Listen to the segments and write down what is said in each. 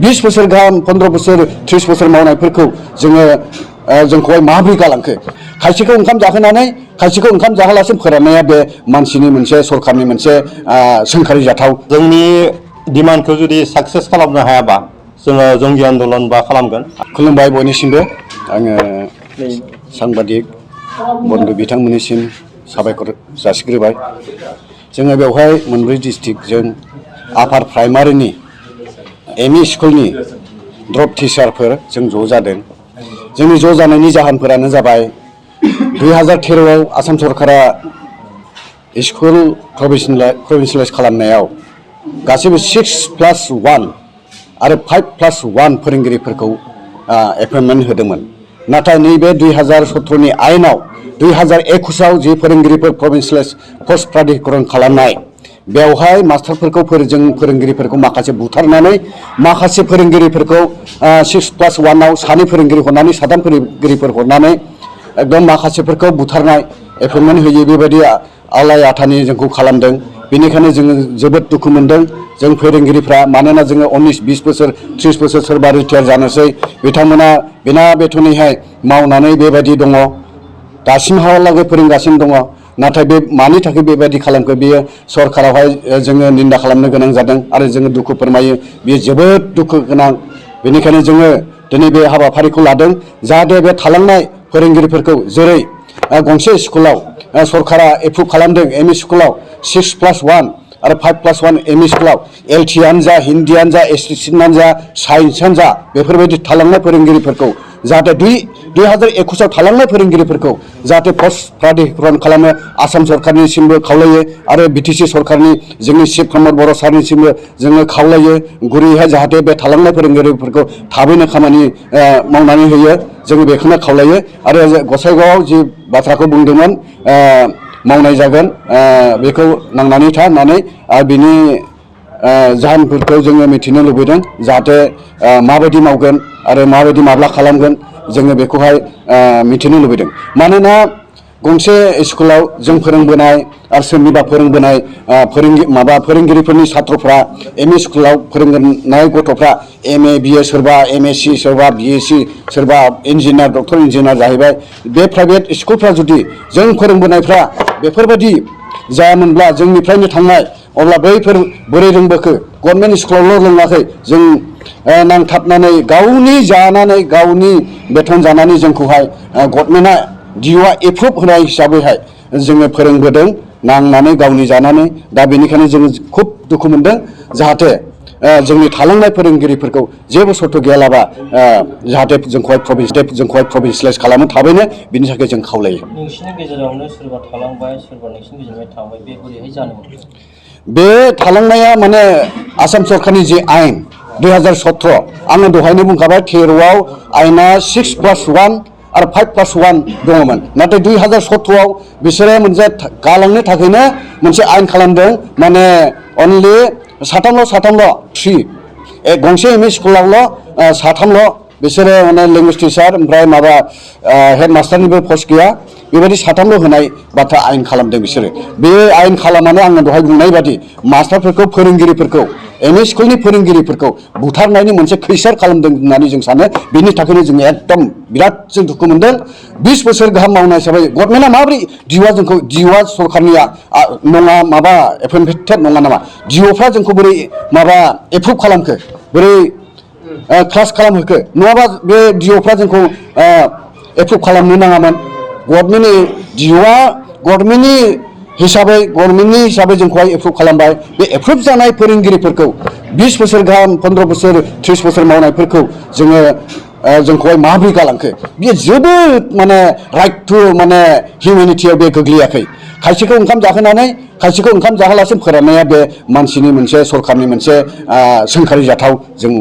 20 बोसोर गाहाम 15 बोसोर 30 बोसोर मावनायफोरखौ जोंखौहाय माबोरै गालांखो खायसेखौ ओंखाम जाहोनानै खायसेखौ ओंखाम जाहोलासिनो फोराननाया बे मानसिनि मोनसे सरखारनि मोनसे सोंखारि जाथाव जोंनि डिमान्डखौ जुदि साक्सेस खालामनो हायाबा जोङो जंगि आन्दलन बा खालामगोन। खुलुमबाय बयनिसिमबो आङो साংবাদিक बन्धु बिथांमोननिसिम साबायखर जासिग्रोबाय। जोङो बेवहाय मोनब्रै डिस्ट्रिक्टजों आपार प्राइमारिनि एमइ स्कुलनि ड्रप टिचारफोर जों ज' जादों। जोंनि ज' जानायनि जाहोनफोरानो जाबाय 2013आव आसाम सरकारा स्कुल प्रभिन्सियेलाइज खालामनायाव गासैबो 6+1 आरो 5+1 फोरोंगिरिफोरखौ एपइन्टमेन्ट होदोंमोन। नाथाय नैबे 2017नि आयेनाव 2021आव जि फोरोंगिरिफोर प्रभिन्सियेलाइज पस्ट प्राधिकरण खालामनाय बेवहाय मास्टारफोरखौ फोरोंगिरिफोरखौ माखासे बुथारनानै माखासे फोरोंगिरिफोरखौ 6+1आव सानै फोरोंगिरि हरनानै साथाम फोरोंगिरिफोर हरनानै एकदम माखासेफोरखौ बुथारनाय एपइन्टमेन्ट होयै बेबायदि आलाय आथानि जोंखौ खालामदों। बेनिखायनो जोङो जोबोद दुखु मोनदों जों फोरोंगिरिफ्रा। मानोना जोङो 19-20 बोसोर 30 बोसोर सोरबा रिटायार जानोसै बिथांमोना बिना बेथनैहाय मावनानै बेबायदि दङ दासिमहालागै फोरोंगासिनो दङ। नाथाय बे मानि थाखाय बेबायदि खालामखो बेयो सरकारावहाय जोङो निन्दा खालामनो गोनां जादों आरो जोङो दुखु फोरमायो। बेयो जोबोद दुखु गोनां। बेनिखायनो जोङो दिनै बे हाबाफारिखौ लादों जाहाथे बे थालांनाय फोरोंगिरिफोरखौ जेरै गंसे स्कुलाव सरकारा एप्रुभ खालामदों एमइ स्कुलाव 6+1 आरो 5+1 एमइ स्कुलाव एलटिआनो जा हिन्दीयानो जा एसटिसिआनो जा साइन्सआनो जा बेफोरबायदि थालांनाय फोरोंगिरिफोरखौ जाहाथे 2021आव थालांनाय फोरोंगिरिफोरखौ जाहाथे पस्ट प्राधिकरण खालामो आसाम सरकारनिसिमबो खावलायो आरो बिटिसि सरकारनि जोंनि चिफ प्रमद बर' सारनिसिमबो जोङो खावलायो गुरैहाय जाहाथे बे थालांनाय फोरोंगिरिफोरखौ थाबैनो खामानि मावनानै होयो जोङो बेखौनो खावलायो। आरो गसाइगावआव जि बाथ्राखौ बुंदोंमोन मावनाय जागोन बेखौ नांनानै था होननानै बिनि जाहोनफोरखौ जोङो मिथिनो लुबैदों जाहाथे माबायदि मावगोन आरो माबायदि माब्ला खालामगोन जोङो बेखौहाय मिथिनो लुबैदों। मानोना गंसे स्कुलाव जों फोरोंबोनाय आरो सोरनिबा फोरोंबोनाय फोरोंगिरिफोरनि सात्रफ्रा एमइ स्कुलाव फोरोंनाय गथ'फ्रा एमए बिए सोरबा एमएससि सोरबा बिएससि सोरबा इन्जिनियार डक्टर इन्जिनियार जाहैबाय। बे प्राइभेट स्कुलफ्रा जुदि जों फोरोंबोनायफ्रा बेफोरबायदि जायामोनब्ला जोंनिफ्रायनो थांनाय अब्ला बैफोर बोरै रोंबोखो गभर्नमेन्ट स्कुलावल' रोङाखै जों नांथाबनानै गावनि जानानै गावनि बेथन जानानै जोंखौहाय गभर्नमेन्टआ डिअआ एप्रुभ होनाय हिसाबैहाय जोङो फोरोंबोदों नांनानै गावनि जानानै। दा बेनिखायनो जोङो खुब दुखु मोनदों जाहाथे जोंनि थालांनाय फोरोंगिरिफोरखौ जेबो सर्त गैयालाबा जाहाथे जोंखौहाय प्रभिन्सियेलाइज खालामो थाबैनो बिनि थाखाय जों खावलायो। नोंसिनि गेजेरावनो सोरबा थालांबाय सोरबा नोंसिनि गेजेराव थांबाय बे बोरैहाय जानो मोनखो? बे थालांनाया माने आसाम सरकारनि जे आयेन 2017 आङो दहायनो बुंखाबाय 13आव आयेना 6+1 आरो 5+1 दङमोन। नाथाय 2017आव बिसोरो मोनसे गालांनो थाखायनो मोनसे आयेन खालामदों माने अनलि साथामल' 3 गंसे एमइ स्कुलावल' साथामल' बिसोरो माने लेंगुवेज टिचार ओमफ्राय माबा हेड मास्टारनिबो पस्ट गैया बेबायदि साथामल' होनाय बाथ्रा आयेन खालामदों बिसोरो। बे आयेन खालामनानै आङो दहाय बुंनाय बादि मास्टारफोरखौ फोरोंगिरिफोरखौ एमइ स्कुलनि फोरोंगिरिफोरखौ बुथारनायनि मोनसे खैसार खालामदों होननानै जों सानो। बेनि थाखायनो जोङो एकदम बिराद जों दुखु मोनदों। 20 बोसोर गाहाम मावनाय हिसाबै गभर्नमेन्टआ माबोरै डिअआ सरकारनिया नङा माबा एपइन्टेड नङा नामा डिअफ्रा जोंखौ बोरै माबा एप्रुभ खालामखो बोरै क्लास खालामहोखो नङाबा बे डिअफ्रा जोंखौ एप्रुभ खालामनो नाङामोन। गभर्नमेन्टनि डिअआ गभर्नमेन्टनि हिसाबै जोंखौहाय एप्रुभ खालामबाय। बे एप्रुभ जानाय फोरोंगिरिफोरखौ 20 बोसोर गाहाम 15 बोसोर 30 बोसोर मावनायफोरखौ जोंखौहाय माबोरै गालांखो बियो जोबोद माने राइट टु माने हिउमेनिटियाव बे गोग्लैयाखै। खायसेखौ ओंखाम जाहोनानै खायसेखौ ओंखाम जाहोलासिनो फोराननाया बे मानसिनि मोनसे सरकारनि मोनसे सोंखारि जाथाव जों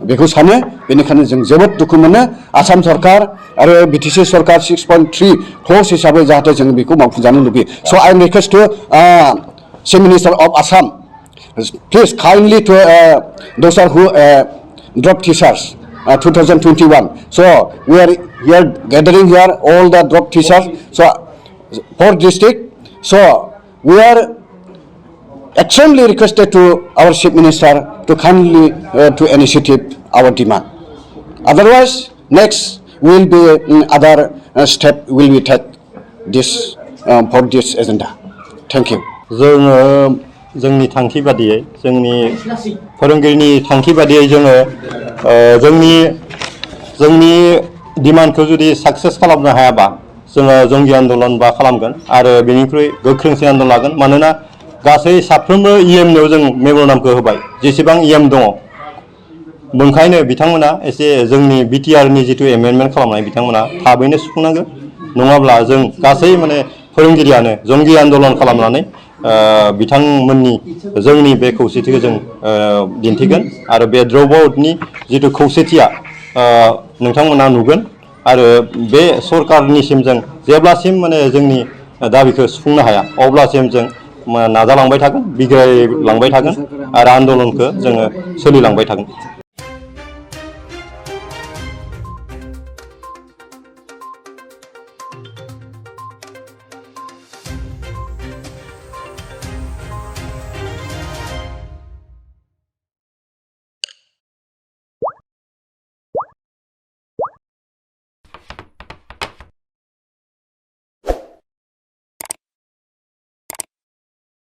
बेखौ सानो। बेनिखायनो जों जोबोद दुखु मोनो आसाम सरकार आरो बिटिसि सरकार 6.3 क्ल'ज हिसाबै जाहाथे जों बेखौ मावफुंजानो लुबैयो। So' I am request to chief minister of Assam please kindly to those who drop teachers 2021. So we are here gathering here all the drop teachers. So 4 district. So we are extremely requested to our Chief Minister to kindly to initiative our demand. Otherwise, next will be other step will be take this for this agenda. Thank you. जोङो जोंनि थांखि बादियै जोंनि फोरोंगिरिनि थांखि बादियै जोङो जोंनि डिमान्डखौ जुदि साक्सेस खालामनो हायाबा जोङो जंगि आन्दलन बा खालामगोन आरो बेनिख्रुइ गोख्रोंसिन आन्दलन लागोन मानोना गासै साफ्रोमबो इएमनियाव जों मेम'रेन्डामखौ होबाय जेसेबां इएम दङ ओंखायनो बिथांमोना एसे जोंनि बिटिआरनि जिथु एमेन्डमेन्ट खालामनाय बिथांमोना थाबैनो सुफुंनांगोन नङाब्ला जों गासै माने फोरोंगिरियानो जंगि आन्दलन खालामनानै बिथांमोननि जोंनि बे खौसेथिखौ जों दिन्थिगोन आरो बे ड्रप आउटनि जिथु खौसेथिया नोंथांमोना नुगोन आरो बे सरकारनिसिम जों जेब्लासिम माने जोंनि दाबिखौ सुफुंनो हाया अब्लासिम जों नाजालांबाय थागोन बिग्रायलांबाय थागोन आरो आन्दलनखौ जोङो सोलिलांबाय थागोन